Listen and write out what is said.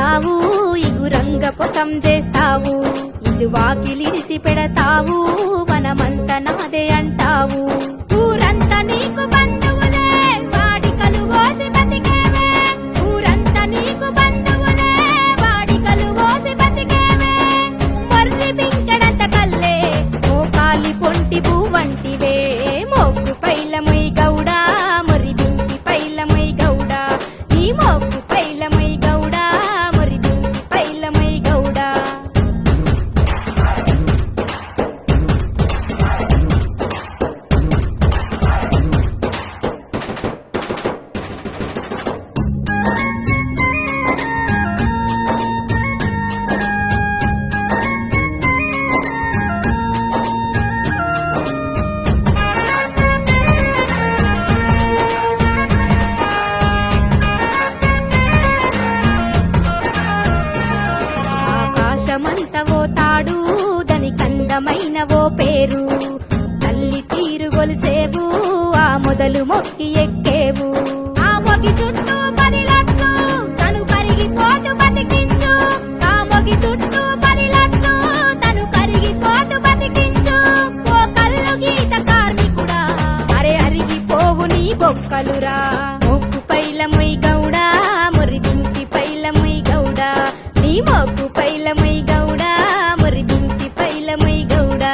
చేస్తావు, ఇగురంగ పొతం చేస్తావు, ఇల్లు వాకిలిడిసి పెడతావు, వనమంత నాదే అంటావు. ఊరంతా నీకు బంధువులే, వాడికలు పోసి బతికేవే, ఊరంతా నీకు బంధువులే, వాడికలు పోసి బతికేవే. మర్రి పింకడంత కల్లే మోకాలి పొంటి పువ్వంటివే, మోగ్గు పైలమై గౌడా, మొర్రి బింకి పైలమై గౌడా, నీ మోగ్గు పైలమై గౌడా, మొర్రి బింకి పైలమై గౌడా. ఆకాశమంతవో తాడు, దాని కందమైనవో పేరు, తల్లి తీరు గొలిసేవు, ఆ మొదలు మొక్కి ఎక్కేవు. ఆ మొగి చుట్టూ పనిలట్లు తను కరిగిపోతూ బతికించు, ఆ మొగి చుట్టూ పనిలట్లు తను కరిగిపోతూ బతికించు. ఓ కల్లు గీత కార్మికుడా, అరే అరిగిపోవు నీ బొక్కలురా. మొక్కు పైలమొయ్ గౌడా, మొర్రి బింకి పైలమొయ్ గౌడా, నీ మొక్కు పైలమొయ్ గౌడా, మొర్రి బింకి పైలమొయ్ గౌడా.